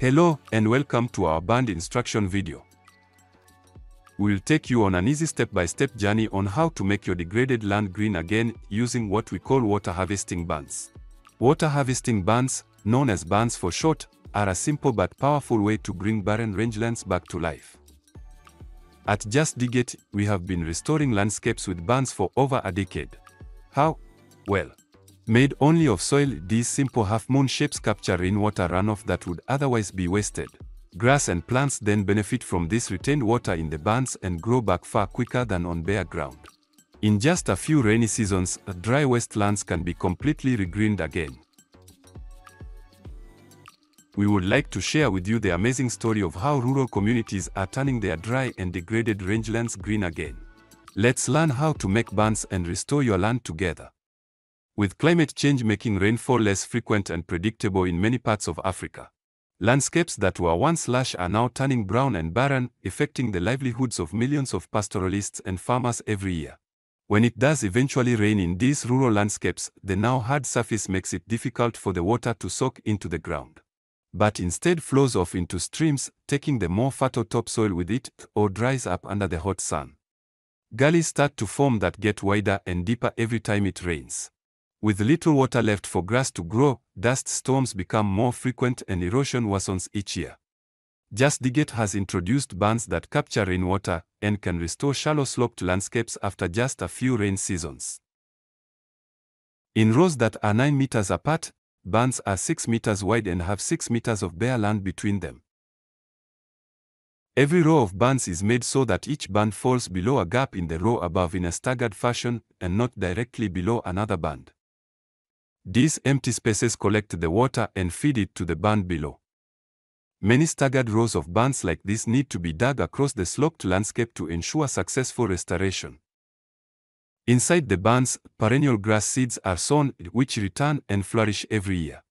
Hello and welcome to our band instruction video. We'll take you on an easy step-by-step journey on how to make your degraded land green again using what we call water harvesting bunds. Water harvesting bunds, known as bunds for short, are a simple but powerful way to bring barren rangelands back to life. At Just Dig It, we have been restoring landscapes with bunds for over a decade. How? Well, made only of soil, these simple half-moon shapes capture rainwater runoff that would otherwise be wasted. Grass and plants then benefit from this retained water in the bunds and grow back far quicker than on bare ground. In just a few rainy seasons, dry wastelands can be completely regreened again. We would like to share with you the amazing story of how rural communities are turning their dry and degraded rangelands green again. Let's learn how to make bunds and restore your land together. With climate change making rainfall less frequent and predictable in many parts of Africa, landscapes that were once lush are now turning brown and barren, affecting the livelihoods of millions of pastoralists and farmers every year. When it does eventually rain in these rural landscapes, the now hard surface makes it difficult for the water to soak into the ground, but instead flows off into streams, taking the more fertile topsoil with it, or dries up under the hot sun. Gullies start to form that get wider and deeper every time it rains. With little water left for grass to grow, dust storms become more frequent and erosion worsens each year. Just Dig It has introduced bunds that capture rainwater and can restore shallow sloped landscapes after just a few rain seasons. In rows that are 9 meters apart, bunds are 6 meters wide and have 6 meters of bare land between them. Every row of bunds is made so that each bund falls below a gap in the row above in a staggered fashion and not directly below another bund. These empty spaces collect the water and feed it to the bund below. Many staggered rows of bunds like this need to be dug across the sloped landscape to ensure successful restoration. Inside the bunds, perennial grass seeds are sown, which return and flourish every year.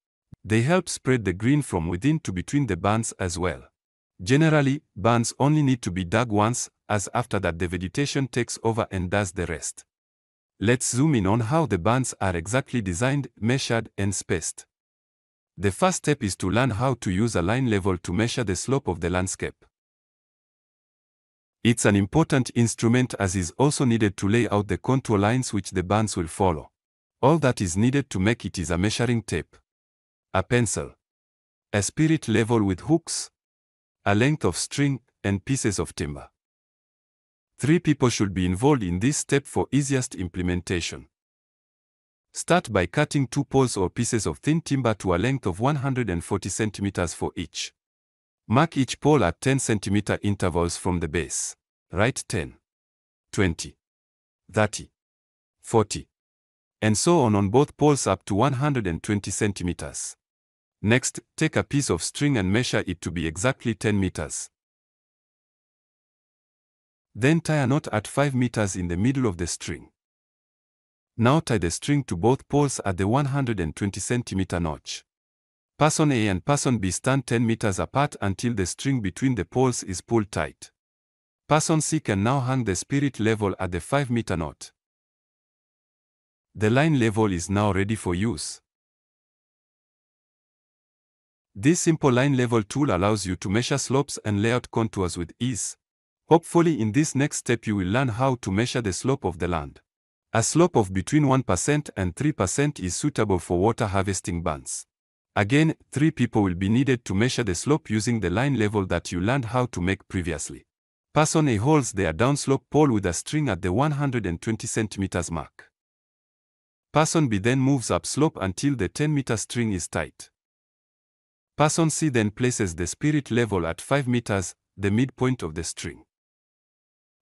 They help spread the green from within to between the bunds as well. Generally, bunds only need to be dug once, as after that the vegetation takes over and does the rest. Let's zoom in on how the bunds are exactly designed, measured, and spaced. The first step is to learn how to use a line level to measure the slope of the landscape. It's an important instrument as is also needed to lay out the contour lines which the bunds will follow. All that is needed to make it is a measuring tape, a pencil, a spirit level with hooks, a length of string, and pieces of timber. 3 people should be involved in this step for easiest implementation. Start by cutting 2 poles or pieces of thin timber to a length of 140 centimeters for each. Mark each pole at 10 centimeter intervals from the base. Write 10, 20, 30, 40, and so on both poles up to 120 centimeters. Next, take a piece of string and measure it to be exactly 10 meters. Then tie a knot at 5 meters in the middle of the string. Now tie the string to both poles at the 120 centimeter notch. Person A and person B stand 10 meters apart until the string between the poles is pulled tight. Person C can now hang the spirit level at the 5-meter knot. The line level is now ready for use. This simple line level tool allows you to measure slopes and lay out contours with ease. Hopefully in this next step you will learn how to measure the slope of the land. A slope of between 1% and 3% is suitable for water harvesting bunds. Again, 3 people will be needed to measure the slope using the line level that you learned how to make previously. Person A holds their downslope pole with a string at the 120 centimeters mark. Person B then moves upslope until the 10-meter string is tight. Person C then places the spirit level at 5 meters, the midpoint of the string.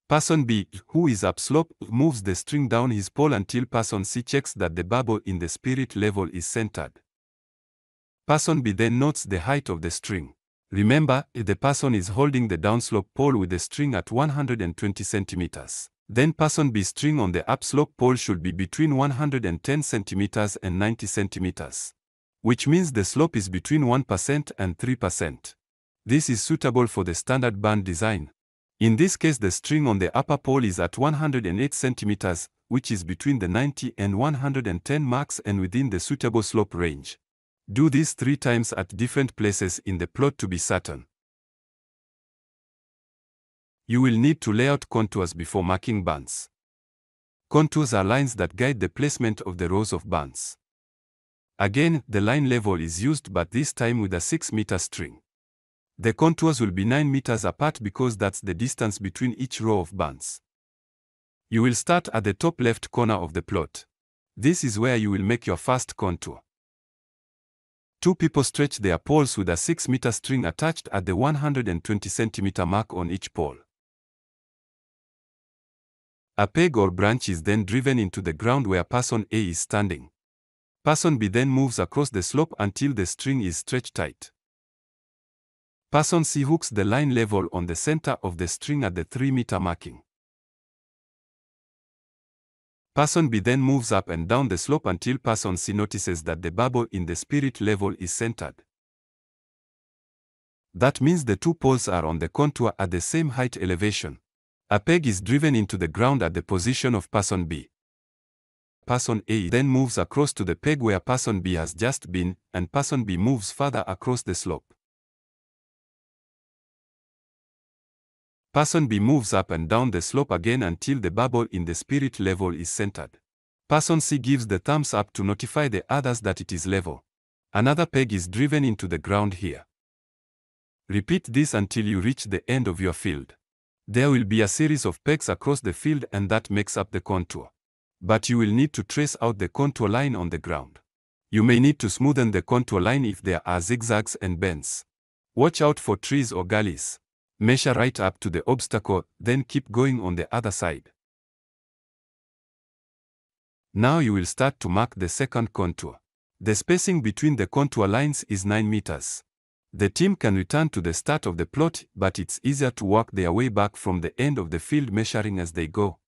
Person B, who is upslope, moves the string down his pole until Person C checks that the bubble in the spirit level is centered. Person B then notes the height of the string. Remember, the person is holding the downslope pole with the string at 120 centimeters. Then Person B's string on the upslope pole should be between 110 centimeters and 90 centimeters, which means the slope is between 1% and 3%. This is suitable for the standard bund design. In this case, the string on the upper pole is at 108 centimeters, which is between the 90 and 110 marks and within the suitable slope range. Do this 3 times at different places in the plot to be certain. You will need to lay out contours before marking bands. Contours are lines that guide the placement of the rows of bands. Again, the line level is used, but this time with a 6-meter string. The contours will be 9 meters apart because that's the distance between each row of bands. You will start at the top left corner of the plot. This is where you will make your first contour. 2 people stretch their poles with a 6-meter string attached at the 120 centimeter mark on each pole. A peg or branch is then driven into the ground where person A is standing. Person B then moves across the slope until the string is stretched tight. Person C hooks the line level on the center of the string at the 3-meter marking. Person B then moves up and down the slope until person C notices that the bubble in the spirit level is centered. That means the 2 poles are on the contour at the same height elevation. A peg is driven into the ground at the position of person B. Person A then moves across to the peg where person B has just been, and person B moves further across the slope. Person B moves up and down the slope again until the bubble in the spirit level is centered. Person C gives the thumbs up to notify the others that it is level. Another peg is driven into the ground here. Repeat this until you reach the end of your field. There will be a series of pegs across the field and that makes up the contour. But you will need to trace out the contour line on the ground. You may need to smoothen the contour line if there are zigzags and bends. Watch out for trees or gullies. Measure right up to the obstacle, then keep going on the other side. Now you will start to mark the second contour. The spacing between the contour lines is 9 meters. The team can return to the start of the plot, but it's easier to work their way back from the end of the field measuring as they go.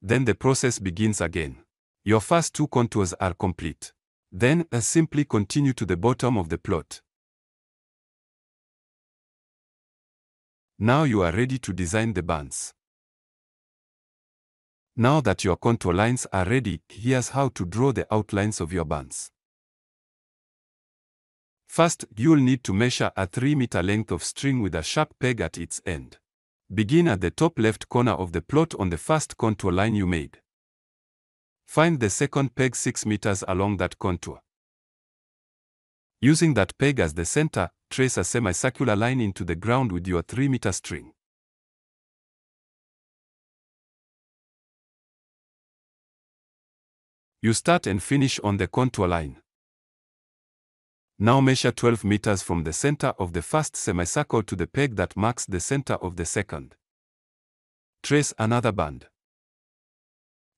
Then the process begins again. Your first 2 contours are complete. Then, simply continue to the bottom of the plot. Now you are ready to design the bands. Now that your contour lines are ready, here's how to draw the outlines of your bands. First, you'll need to measure a 3-meter length of string with a sharp peg at its end. Begin at the top left corner of the plot on the first contour line you made. Find the second peg 6 meters along that contour. Using that peg as the center, trace a semicircular line into the ground with your 3-meter string. You start and finish on the contour line. Now measure 12 meters from the center of the first semicircle to the peg that marks the center of the second. Trace another band.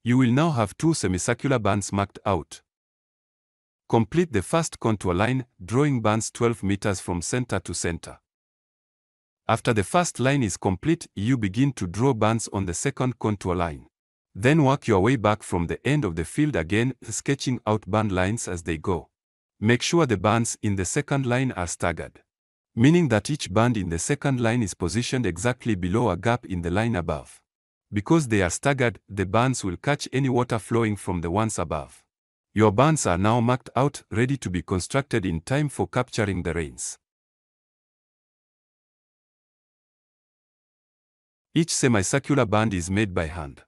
You will now have 2 semicircular bands marked out. Complete the first contour line, drawing bands 12 meters from center to center. After the first line is complete, you begin to draw bands on the second contour line. Then work your way back from the end of the field again, sketching out band lines as they go. Make sure the bands in the second line are staggered, meaning that each band in the second line is positioned exactly below a gap in the line above. Because they are staggered, the bands will catch any water flowing from the ones above. Your bands are now marked out, ready to be constructed in time for capturing the rains. Each semicircular band is made by hand,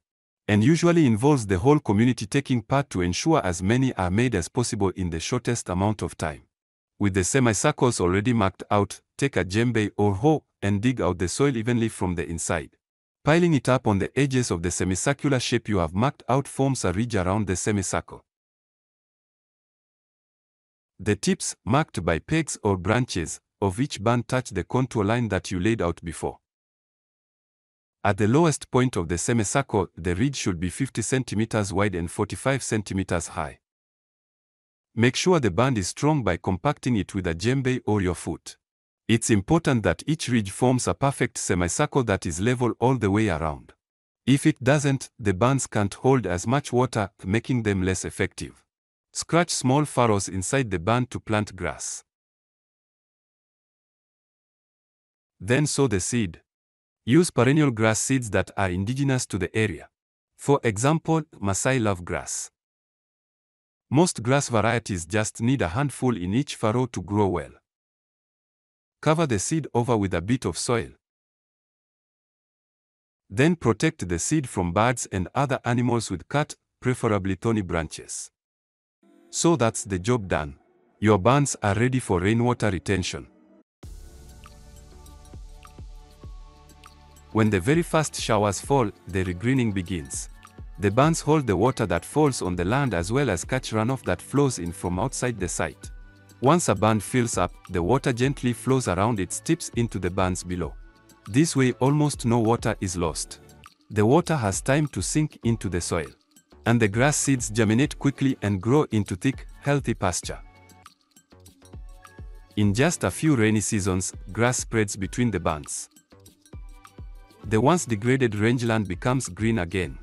and usually involves the whole community taking part to ensure as many are made as possible in the shortest amount of time. With the semicircles already marked out, take a djembe or hoe and dig out the soil evenly from the inside. Piling it up on the edges of the semicircular shape you have marked out forms a ridge around the semicircle. The tips, marked by pegs or branches, of each band touch the contour line that you laid out before. At the lowest point of the semicircle, the ridge should be 50 centimeters wide and 45 centimeters high. Make sure the band is strong by compacting it with a djembe or your foot. It's important that each ridge forms a perfect semicircle that is level all the way around. If it doesn't, the bands can't hold as much water, making them less effective. Scratch small furrows inside the band to plant grass. Then sow the seed. Use perennial grass seeds that are indigenous to the area. For example, Maasai love grass. Most grass varieties just need a handful in each furrow to grow well. Cover the seed over with a bit of soil. Then protect the seed from birds and other animals with cut, preferably thorny branches. So that's the job done. Your barns are ready for rainwater retention. When the very first showers fall, the regreening begins. The barns hold the water that falls on the land as well as catch runoff that flows in from outside the site. Once a barn fills up, the water gently flows around its tips into the barns below. This way almost no water is lost. The water has time to sink into the soil. And the grass seeds germinate quickly and grow into thick, healthy pasture. In just a few rainy seasons, grass spreads between the barns. The once degraded rangeland becomes green again.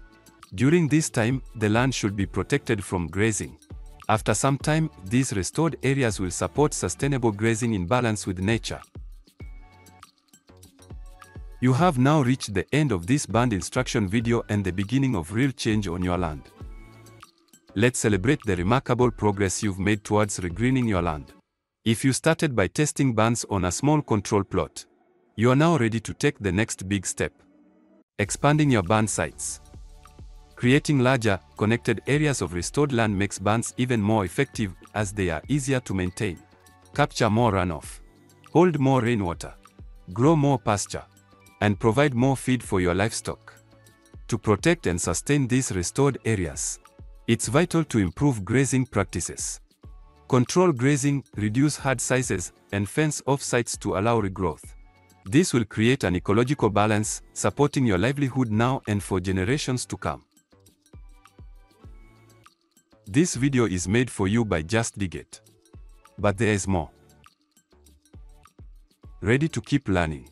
During this time, the land should be protected from grazing. After some time, these restored areas will support sustainable grazing in balance with nature. You have now reached the end of this band instruction video and the beginning of real change on your land. Let's celebrate the remarkable progress you've made towards regreening your land. If you started by testing barns on a small control plot, you are now ready to take the next big step. Expanding your barn sites. Creating larger, connected areas of restored land makes barns even more effective as they are easier to maintain. Capture more runoff. Hold more rainwater. Grow more pasture. And provide more feed for your livestock. To protect and sustain these restored areas, it's vital to improve grazing practices. Control grazing, reduce herd sizes, and fence off sites to allow regrowth. This will create an ecological balance, supporting your livelihood now and for generations to come. This video is made for you by Just Dig It. But there is more. Ready to keep learning?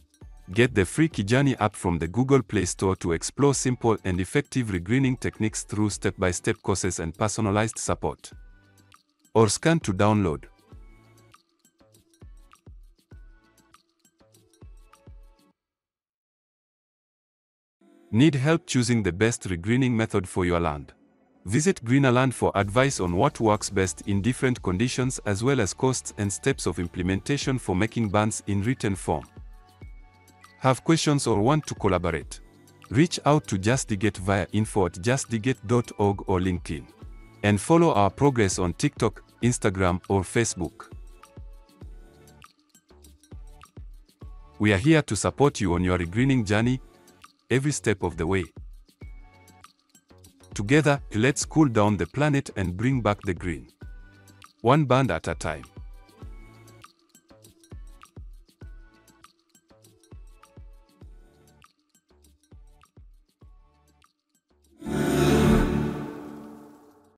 Get the free Kijani app from the Google Play Store to explore simple and effective regreening techniques through step-by-step courses and personalized support. Or scan to download. Need help choosing the best regreening method for your land? Visit Greenerland for advice on what works best in different conditions as well as costs and steps of implementation for making barns in written form. Have questions or want to collaborate? Reach out to Just Dig It via info@justdigit.org or LinkedIn. And follow our progress on TikTok, Instagram or Facebook. We are here to support you on your regreening journey, every step of the way. Together, let's cool down the planet and bring back the green. One barn at a time.